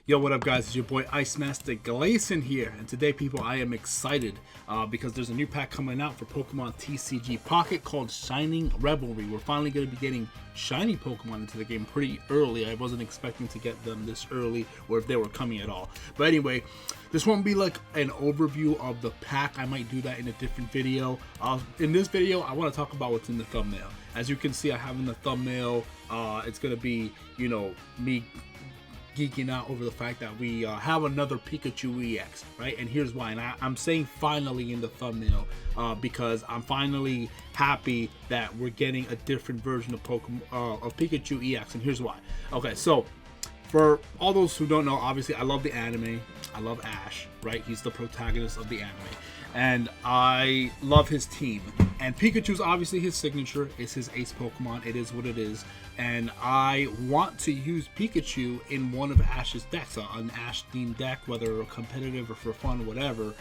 Yo, what up guys, it's your boy Ice Master Glacen here, and today people I am excited because there's a new pack coming out for Pokemon TCG Pocket called Shining Revelry. We're finally going to be getting shiny Pokemon into the game pretty early. I wasn't expecting to get them this early or if they were coming at all. But anyway, this won't be like an overview of the pack. I might do that in a different video. In this video, I want to talk about what's in the thumbnail. As you can see, I have in the thumbnail, it's going to be, you know, me geeking out over the fact that we have another Pikachu EX, right? And here's why. And I'm saying finally in the thumbnail because I'm finally happy that we're getting a different version of Pokemon of Pikachu EX, and here's why. Okay, so for all those who don't know, obviously I love the anime. I love Ash, right? He's the protagonist of the anime, and I love his team. And Pikachu's obviously his signature. It's his ace Pokemon. It is what it is. And I want to use Pikachu in one of Ash's decks, an Ash themed deck, whether competitive or for fun, whatever.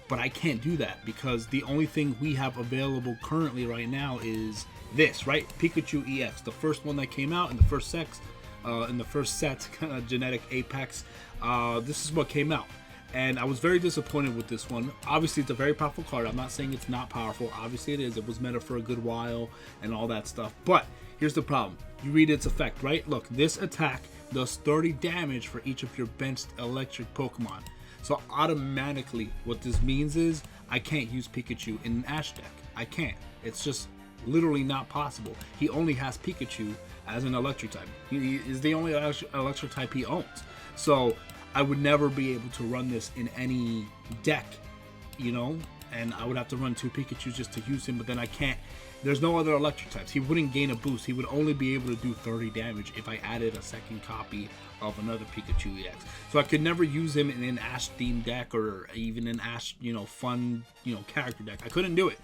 But I can't do that because the only thing we have available currently right now is this, right? Pikachu EX, the first one that came out in the first set, Genetic Apex. This is what came out. And I was very disappointed with this one. Obviously, it's a very powerful card. I'm not saying it's not powerful. Obviously, it is. It was meta for a good while and all that stuff. But here's the problem. You read its effect, right? Look, this attack does 30 damage for each of your benched electric Pokemon. So automatically, what this means is I can't use Pikachu in an Ash deck. I can't. It's just literally not possible. He only has Pikachu as an electric type. He is the only electric type he owns. So I would never be able to run this in any deck, you know, and I would have to run 2 Pikachus just to use him, but then I can't. There's no other electric types. He wouldn't gain a boost. He would only be able to do 30 damage if I added a second copy of another Pikachu EX. So I could never use him in an Ash themed deck or even an Ash, you know, fun, you know, character deck. I couldn't do it.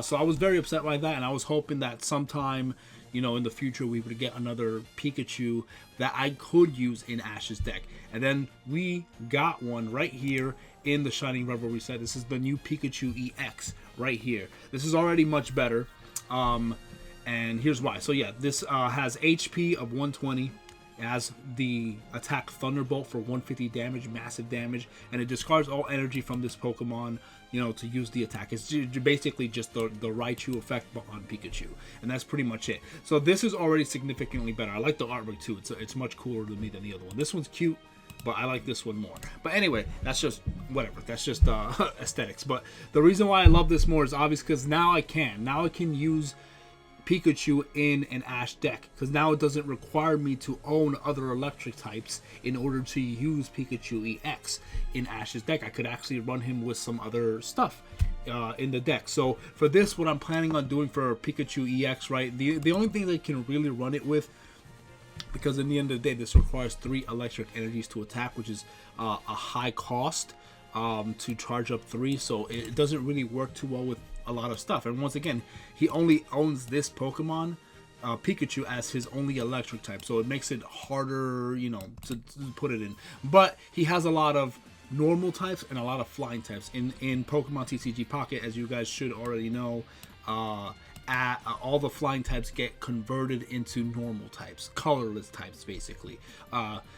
So I was very upset by that, and I was hoping that sometime, you know, in the future we would get another Pikachu that I could use in Ash's deck. And then we got one right here in the Shining Revelry set. This is the new Pikachu EX right here. This is already much better. And here's why. So yeah, this has HP of 120. It has the attack Thunderbolt for 150 damage, massive damage, and it discards all energy from this Pokemon, you know, to use the attack. It's basically just the Raichu effect but on Pikachu, and that's pretty much it. So this is already significantly better. I like the artwork too. It's much cooler to me than the other one. This one's cute, but I like this one more. But anyway, that's just whatever. That's just aesthetics. But the reason why I love this more is obvious because now I can use Pikachu in an Ash deck, because now it doesn't require me to own other electric types in order to use Pikachu EX in Ash's deck. I could actually run him with some other stuff in the deck. So for this, what I'm planning on doing for Pikachu EX, right, the only thing that can really run it with, because in the end of the day this requires 3 electric energies to attack, which is a high cost to charge up 3, so it doesn't really work too well with a lot of stuff. And once again, he only owns this Pokemon Pikachu as his only electric type, so it makes it harder, you know, to put it in. But he has a lot of normal types and a lot of flying types in Pokemon TCG Pocket, as you guys should already know. All the flying types get converted into normal types, colorless types basically.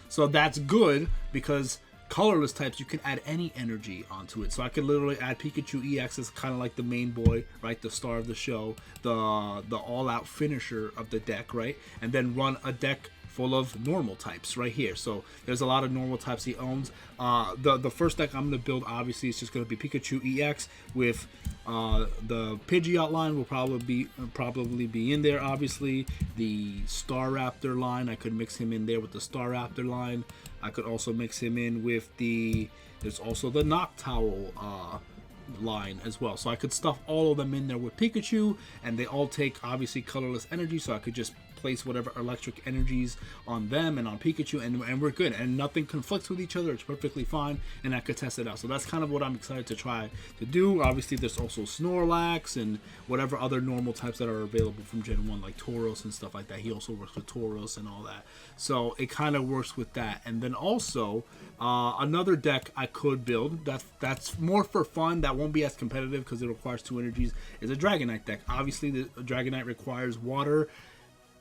So that's good because colorless types, you can add any energy onto it. So I could literally add Pikachu EX as kind of like the main boy, right, the star of the show, the all-out finisher of the deck, right, and then run a deck full of normal types right here. So there's a lot of normal types he owns. The first deck I'm going to build, obviously, is just going to be Pikachu EX with the Pidgeot line will probably be in there. Obviously, the Staraptor line, I could mix him in there with the Staraptor line. I could also mix him in with there's also the Noctowl line as well. So I could stuff all of them in there with Pikachu, and they all take obviously colorless energy, so I could just place whatever electric energies on them and on Pikachu, and we're good, and nothing conflicts with each other. It's perfectly fine, and I could test it out. So that's kind of what I'm excited to try to do. Obviously there's also Snorlax and whatever other normal types that are available from Gen 1, like Tauros and stuff like that. He also works with Tauros and all that, so it kind of works with that. And then also another deck I could build that's more for fun, that won't be as competitive because it requires 2 energies, is a Dragonite deck. Obviously the Dragonite requires water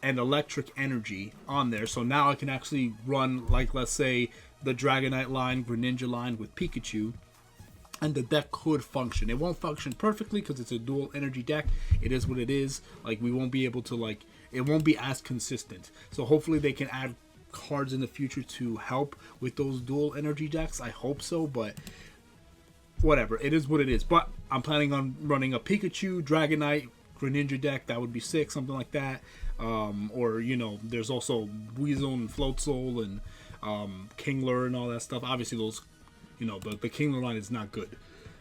and electric energy on there, so now I can actually run, like, let's say the Dragonite line, Greninja line with Pikachu, and the deck could function. It won't function perfectly because it's a dual energy deck. It is what it is. Like, we won't be able to, like, it won't be as consistent. So hopefully they can add cards in the future to help with those dual energy decks. I hope so, but whatever. It is what it is. But I'm planning on running a Pikachu, Dragonite, Greninja deck. That would be sick, something like that. Or, you know, there's also Weasel and Floatzel and Kingler and all that stuff. Obviously those, you know, the Kingler line is not good.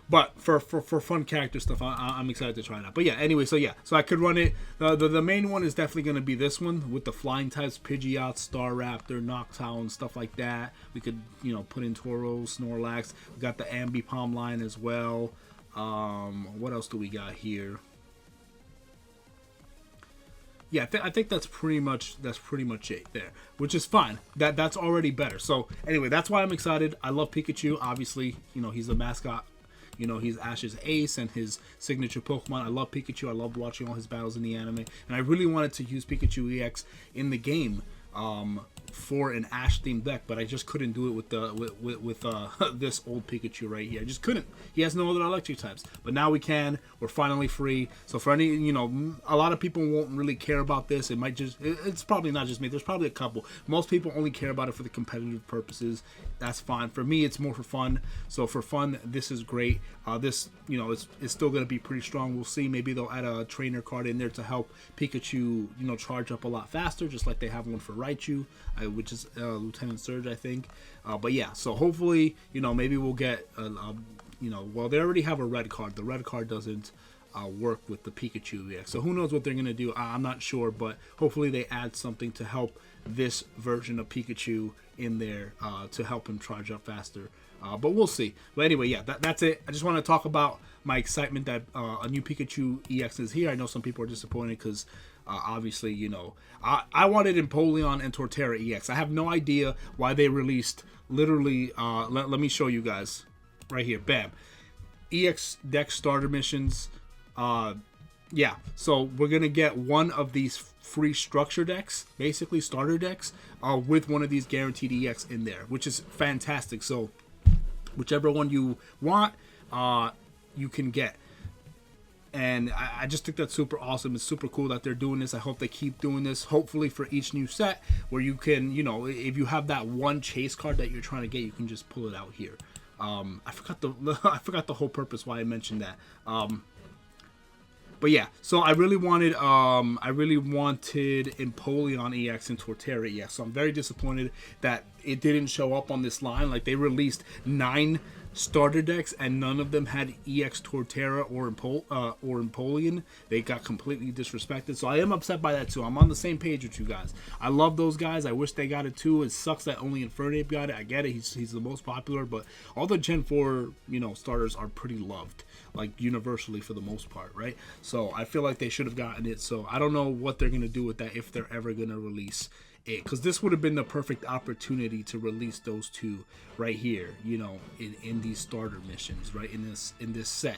But for fun character stuff, I'm excited to try it out. But yeah, anyway, so I could run it. The main one is definitely going to be this one with the flying types, Pidgeot, Staraptor, Noctowl, stuff like that. We could, you know, put in Tauros, Snorlax. We got the Ambipom line as well. What else do we got here? Yeah, I think that's pretty much it there, which is fine. That's already better. So anyway, that's why I'm excited. I love Pikachu. Obviously, you know, he's the mascot. You know, he's Ash's ace and his signature Pokemon. I love Pikachu. I loved watching all his battles in the anime. And I really wanted to use Pikachu EX in the game for an Ash themed deck, but I just couldn't do it with this old Pikachu right here. I just couldn't. He has no other electric types. But now we can. We're finally free. So for any, you know, a lot of people won't really care about this. It might just, it's probably not just me. There's probably a couple. Most people only care about it for the competitive purposes. That's fine. For me, it's more for fun. So for fun, this is great. This, you know, it's still going to be pretty strong. We'll see. Maybe they'll add a trainer card in there to help Pikachu, you know, charge up a lot faster, just like they have one for Raichu, which is Lieutenant Surge, I think. But yeah, so hopefully, you know, maybe we'll get, you know, well, they already have a red card. The red card doesn't work with the Pikachu EX. So who knows what they're going to do. I'm not sure, but hopefully they add something to help this version of Pikachu in there to help him charge up faster. But we'll see. But anyway, yeah, that's it. I just want to talk about my excitement that a new Pikachu EX is here. I know some people are disappointed because obviously, you know, I wanted Empoleon and Torterra EX. I have no idea why they released literally, let me show you guys right here. Bam. EX deck starter missions. Yeah, so we're going to get one of these free structure decks, basically starter decks, with one of these guaranteed EX in there, which is fantastic. So whichever one you want, you can get. And I just think that's super awesome. It's super cool that they're doing this. I hope they keep doing this, hopefully for each new set, where you can, you know, if you have that one chase card that you're trying to get, you can just pull it out here. I forgot the whole purpose why I mentioned that. But yeah, so I really wanted Empoleon EX and Torterra EX. So I'm very disappointed that it didn't show up on this line. Like, they released 9 starter decks and none of them had EX Torterra or Empoleon. They got completely disrespected. So I am upset by that too. I'm on the same page with you guys. I love those guys. I wish they got it too. It sucks that only Infernape got it. I get it. He's the most popular, but all the Gen 4, you know, starters are pretty loved, like universally for the most part, right? So I feel like they should have gotten it. So I don't know what they're gonna do with that, if they're ever gonna release it, because this would have been the perfect opportunity to release those two right here, you know, in these starter missions, right? In this set,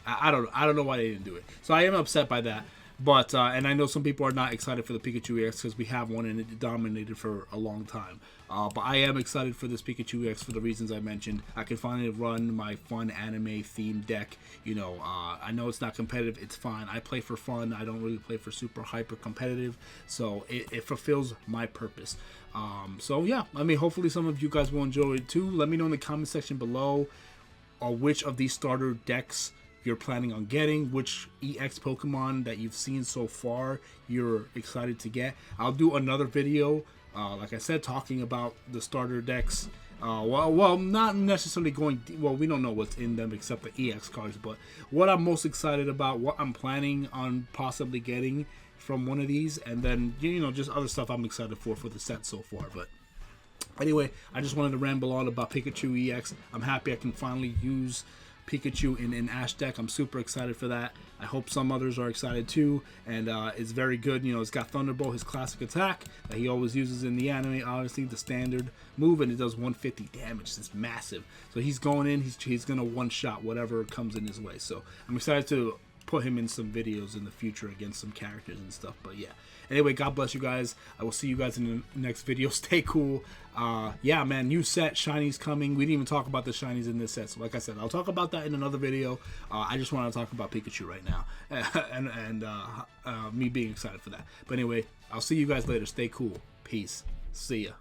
I don't know why they didn't do it. So I am upset by that. But and I know some people are not excited for the Pikachu EX because we have one and it dominated for a long time. But I am excited for this Pikachu EX for the reasons I mentioned. I can finally run my fun anime themed deck. You know, I know it's not competitive. It's fine. I play for fun. I don't really play for super hyper competitive. So it fulfills my purpose. So yeah, I mean, hopefully some of you guys will enjoy it too. Let me know in the comment section below which of these starter decks you're planning on getting, which EX Pokemon that you've seen so far you're excited to get. I'll do another video, like I said, talking about the starter decks. Well, not necessarily going, well, we don't know what's in them except the EX cards, but what I'm most excited about, what I'm planning on possibly getting from one of these, and then, you know, just other stuff I'm excited for the set so far. But anyway, I just wanted to ramble on about Pikachu EX. I'm happy I can finally use Pikachu in an Ash deck. I'm super excited for that. I hope some others are excited too. And it's very good. You know, it's got Thunderbolt, his classic attack that he always uses in the anime. Obviously, the standard move, and it does 150 damage. It's massive. So he's going in. He's going to one-shot whatever comes in his way. So I'm excited to put him in some videos in the future against some characters and stuff. But yeah, anyway, God bless you guys. I will see you guys in the next video. Stay cool. Yeah, man, new set, shinies coming. We didn't even talk about the shinies in this set, so like I said, I'll talk about that in another video. I just want to talk about Pikachu right now, and me being excited for that. But anyway, I'll see you guys later. Stay cool. Peace. See ya.